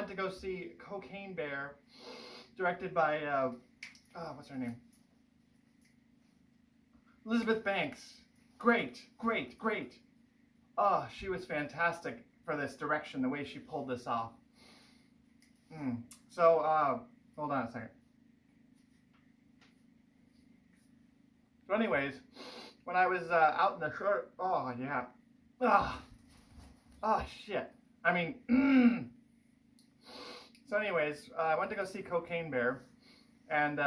went to go see Cocaine Bear, directed by, what's her name? Elizabeth Banks. Great, great, great. Oh, she was fantastic for this direction, the way she pulled this off. So, hold on a second. So anyways, when I was out in the short, oh yeah, oh shit. I mean, so anyways, I went to go see Cocaine Bear, and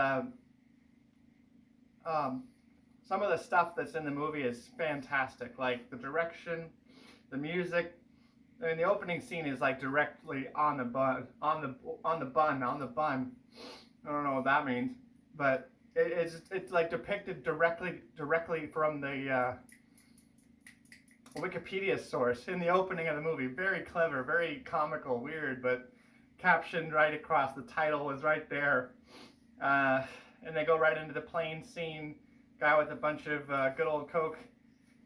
some of the stuff that's in the movie is fantastic. Like the direction, the music. I mean, the opening scene is like directly on the bun. I don't know what that means, but it's like depicted directly from the Wikipedia source in the opening of the movie. Very clever, very comical, weird, but captioned right across. The title was right there, and they go right into the plane scene. Guy with a bunch of good old coke,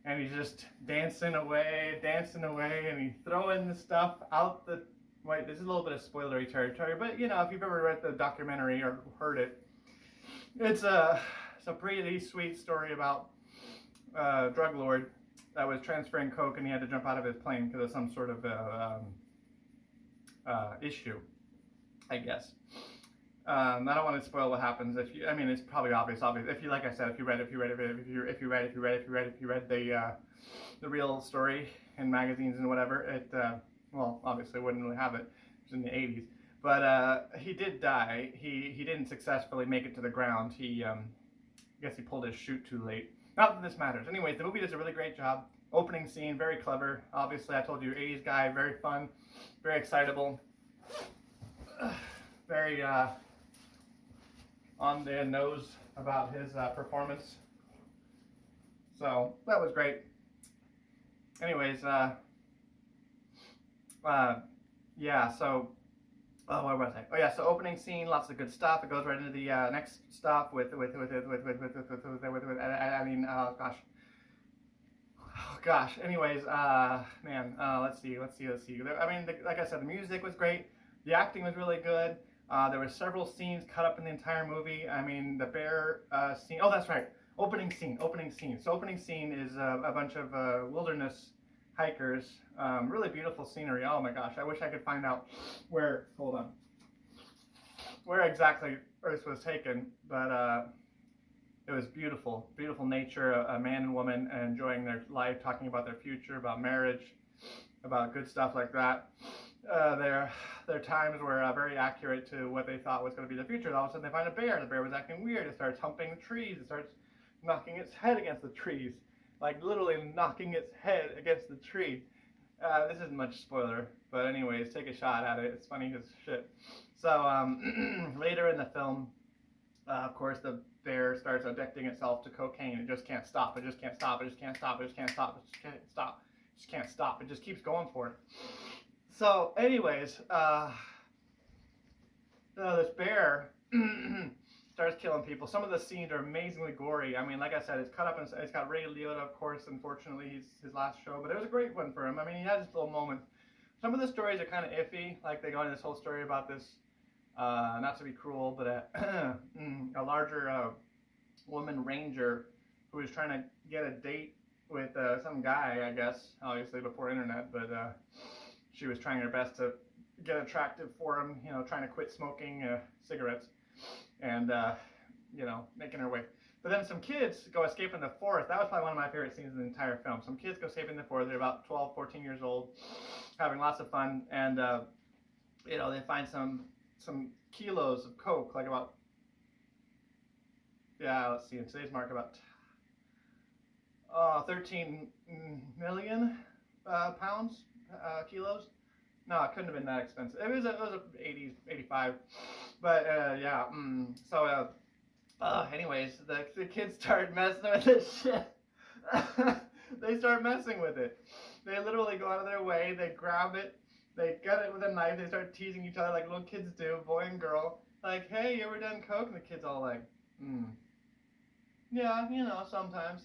and he's just dancing away, and he's throwing the stuff out the. Wait, this is a little bit of spoilery territory, but you know, if you've ever read the documentary or heard it, it's a pretty sweet story about a drug lord that was transferring coke, and he had to jump out of his plane because of some sort of issue, I guess. I don't want to spoil what happens. I mean, it's probably obvious. If you, like I said, if you read the real story in magazines and whatever, it well, obviously wouldn't really have it. It was in the 80s, but he did die. He didn't successfully make it to the ground. I guess he pulled his chute too late. Not that this matters. Anyways, the movie does a really great job. Opening scene, very clever. Obviously, I told you, 80s guy, very fun, very excitable, very on the nose about his performance. So that was great. Anyways, yeah. So, what was I? Oh yeah. So opening scene, lots of good stuff. It goes right into the next stop with. I mean, gosh. Anyways, man. Let's see. I mean, like I said, the music was great. The acting was really good. There were several scenes cut up in the entire movie. I mean, the bear scene. Oh, that's right. Opening scene. So opening scene is a bunch of wilderness hikers. Really beautiful scenery. Oh my gosh. I wish I could find out where. Hold on. Where exactly this was taken, but it was beautiful. Beautiful nature. A man and woman enjoying their life, talking about their future, about marriage, about good stuff like that. Their times were very accurate to what they thought was going to be the future. All of a sudden they find a bear. The bear was acting weird. It starts humping the trees. It starts knocking its head against the trees. Like literally knocking its head against the tree. This isn't much spoiler, but anyways, take a shot at it. It's funny as shit. So later in the film, of course, the bear starts addicting itself to cocaine. It just can't stop. It just can't stop. It just can't stop. It just can't stop. It just can't stop. It just can't stop. It just keeps going for it. So, anyways, this bear starts killing people. Some of the scenes are amazingly gory. I mean, like I said, it's cut up and it's got Ray Liotta, of course. Unfortunately, his last show, but it was a great one for him. I mean, he had his little moments. Some of the stories are kind of iffy. Like they go into this whole story about this, not to be cruel, but a larger woman ranger who was trying to get a date with some guy, I guess, obviously before internet, but she was trying her best to get attractive for him, you know, trying to quit smoking cigarettes and, you know, making her way. But then some kids go escape in the forest. That was probably one of my favorite scenes in the entire film. Some kids go escape in the forest. They're about 12, 14 years old, having lots of fun. And, you know, they find some kilos of coke, like about, yeah, let's see, in today's market, about 13 million pounds. Kilos. No, it couldn't have been that expensive. It was a 80s, 85. But yeah. So anyways, the kids start messing with this shit. They start messing with it. They literally go out of their way. They grab it. They cut it with a knife. They start teasing each other like little kids do, boy and girl. Like, hey, you ever done coke? And the kids all like, yeah, you know, sometimes.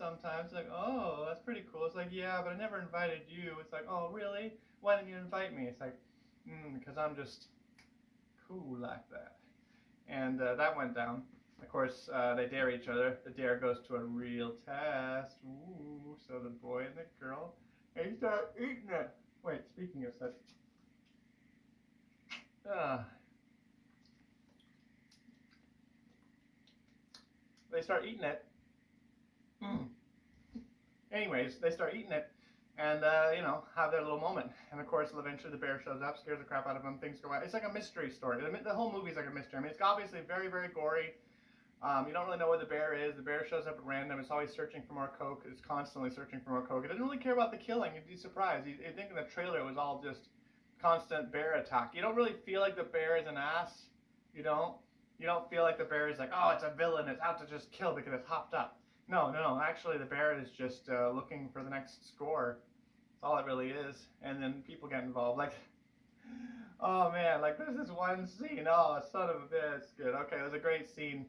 Like, oh, that's pretty cool. It's like, yeah, but I never invited you. It's like, oh, really? Why didn't you invite me? It's like, because I'm just Who like that? And that went down. Of course, they dare each other. The dare goes to a real test. Ooh, so the boy and the girl, they start eating it. Wait, speaking of such, uh, they start eating it. Mm. Anyways, they start eating it, and have their little moment. And of course, eventually the bear shows up, scares the crap out of them. Things go out. It's like a mystery story. The whole movie's like a mystery. I mean, it's obviously very, very gory. You don't really know where the bear is. The bear shows up at random. It's always searching for more coke. It's constantly searching for more coke. It doesn't really care about the killing. You'd be surprised. You'd think in the trailer it was all just constant bear attack. You don't really feel like the bear is an ass. You don't. You don't feel like the bear is like, oh, it's a villain. It's out to just kill because it's hopped up. No, no, no. Actually, the bear is just looking for the next score. That's all it really is. And then people get involved. Like, oh man, like there's this one scene. Oh, son of a bitch. It's good. Okay, it was a great scene.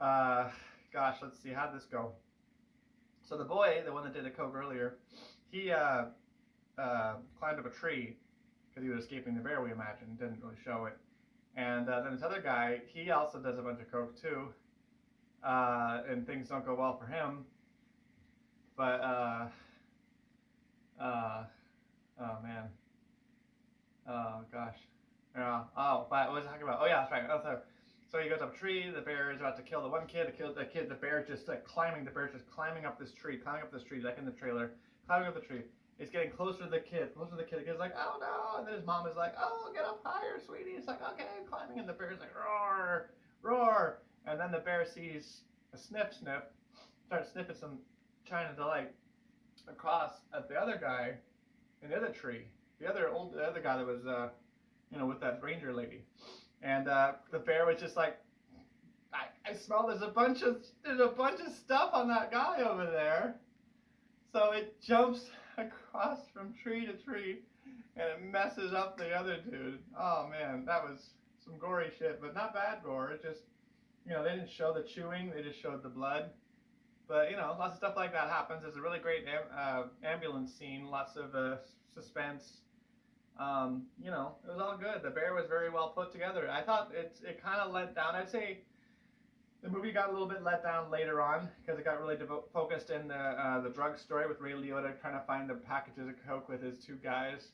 Gosh, let's see. How'd this go? So the boy, the one that did the coke earlier, he climbed up a tree because he was escaping the bear, we imagine. Didn't really show it. And then this other guy, he also does a bunch of coke too. And things don't go well for him. But, oh man. Oh gosh. Yeah. Oh, but what was I talking about? Oh yeah, that's right. So he goes up a tree. The bear is about to kill the one kid. The bear just like climbing. The bear's just climbing up this tree, like in the trailer, climbing up the tree. It's getting closer to the kid. The kid's like, oh no! And then his mom is like, oh, get up higher, sweetie. It's like, okay, I'm climbing. And the bear's like, roar, roar. And then the bear sees a sniff, starts sniffing some China Delight across at the other guy in the other tree. The other guy that was, with that ranger lady. And the bear was just like, I smell there's a bunch of stuff on that guy over there. So it jumps across from tree to tree, and it messes up the other dude. Oh man, that was some gory shit, but not bad gore. It just, they didn't show the chewing, they just showed the blood. But lots of stuff like that happens. There's a really great ambulance scene, lots of suspense. It was all good. The bear was very well put together. I thought it kind of let down. I'd say the movie got a little bit let down later on because it got really focused in the drug story with Ray Liotta trying to find the packages of coke with his two guys.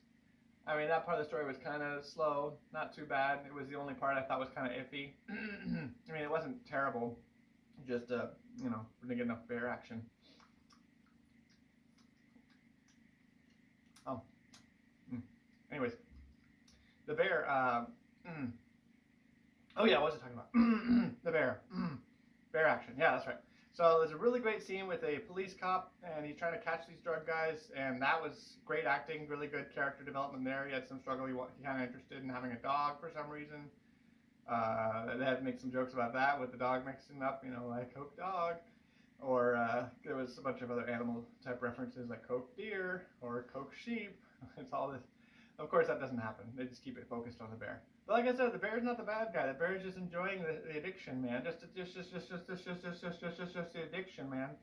I mean, that part of the story was kind of slow, not too bad. It was the only part I thought was kind of iffy. I mean, it wasn't terrible. Just we didn't get enough bear action. Oh. Anyways, the bear, oh yeah, what was I talking about? The bear. Bear action, yeah, that's right. So there's a really great scene with a police cop, and he's trying to catch these drug guys, and that was great acting, really good character development there. He had some struggle, he kind of interested in having a dog for some reason. They had to make some jokes about that with the dog mixing up, like Coke dog. Or there was a bunch of other animal type references like Coke deer or Coke sheep. It's all this. Of course, that doesn't happen. They just keep it focused on the bear. But like I said, the bear's not the bad guy. The bear's just enjoying the addiction, man. Just the addiction, man.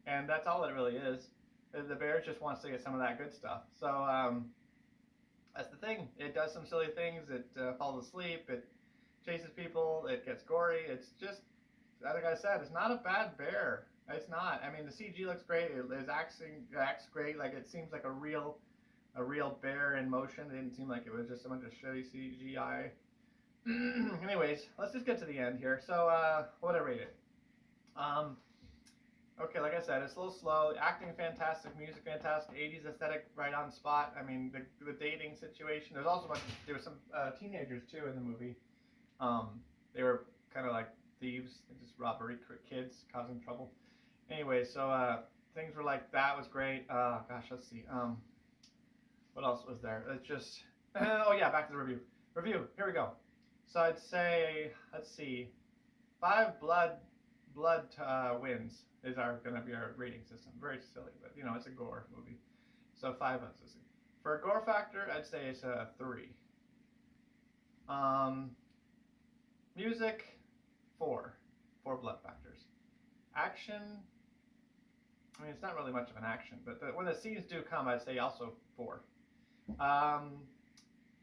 And that's all it really is. The bear just wants to get some of that good stuff. So that's the thing. It does some silly things. It falls asleep. It chases people. It gets gory. It's just, like I said, it's not a bad bear. It's not. I mean, the CG looks great. It acts great. Like it seems like a real bear in motion. It didn't seem like it was just a bunch of shitty CGI. Anyways, let's just get to the end here. So, what would I rate it? Okay, like I said, it's a little slow. Acting fantastic, music fantastic, 80s aesthetic right on spot. I mean, the dating situation. There was some teenagers too in the movie. They were kind of like thieves. They just robbery kids, causing trouble. Anyway, so things were like that was great. Gosh, let's see. What else was there? It's just, oh yeah, back to the review. Here we go. So I'd say, let's see, 5 blood wins is gonna be our rating system. Very silly, but it's a gore movie. So 5 let's see. For a gore factor, I'd say it's a 3. Music, 4 blood factors. Action, I mean, it's not really much of an action, but when the scenes do come, I'd say also 4.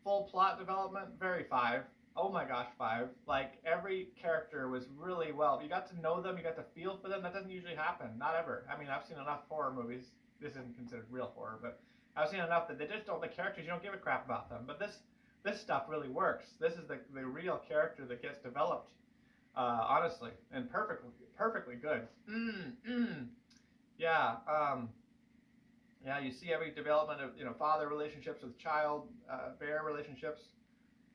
Full plot development, very 5. Oh my gosh, five. Like every character was really well. You got to know them, you got to feel for them. That doesn't usually happen. Not ever. I mean, I've seen enough horror movies. This isn't considered real horror, but I've seen enough that they just don't. The characters, you don't give a crap about them. But this stuff really works. This is the real character that gets developed, honestly, and perfectly good. Yeah. Yeah. You see every development of father relationships with child, bear relationships.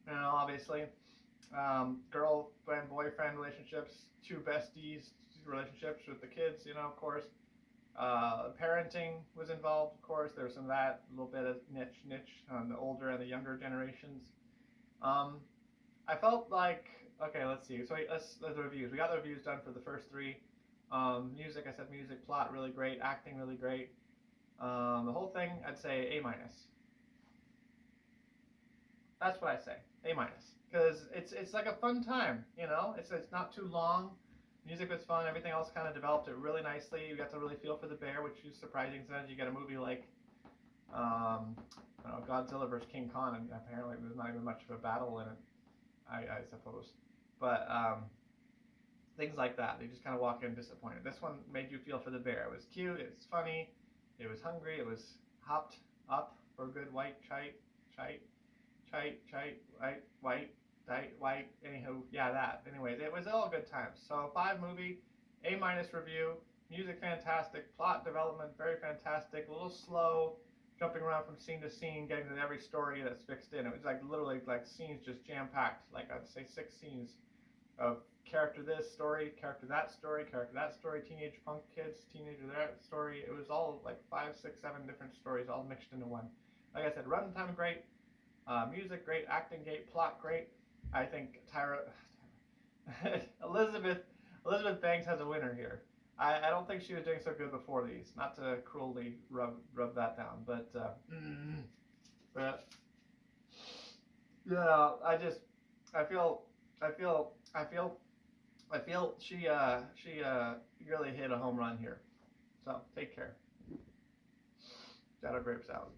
Obviously, girlfriend boyfriend relationships, two besties relationships with the kids. Of course. Parenting was involved, of course. There was some of that, a little bit of niche on the older and the younger generations. Um, I felt like okay, let's see. So let's the reviews. We got the reviews done for the first three. Music, I said music, plot really great, acting really great. The whole thing, I'd say A minus. That's what I say, A minus, because it's like a fun time. It's not too long. Music was fun. Everything else kind of developed it really nicely. You got to really feel for the bear, which is surprising. Sometimes you get a movie like I don't know, Godzilla vs King Kong, and apparently there's not even much of a battle in it. I suppose, but things like that. They just kind of walk in disappointed. This one made you feel for the bear. It was cute. It was funny. It was hungry. It was hopped up for a good white chite, white. Anywho, yeah, that. Anyways, it was all good times. So 5 movie, A minus review. Music fantastic. Plot development very fantastic. A little slow, jumping around from scene to scene, getting to every story that's fixed in. It was like literally like scenes just jam packed. Like I'd say 6 scenes of character this story, character that story, teenage punk kids, teenager that story. It was all like 5, 6, 7 different stories all mixed into one. Like I said, runtime great, music great, acting great, plot great. I think Elizabeth Banks has a winner here. I don't think she was doing so good before these. Not to cruelly rub that down, but yeah, I feel I feel I feel I feel she really hit a home run here. So take care. Shadow Grapes out.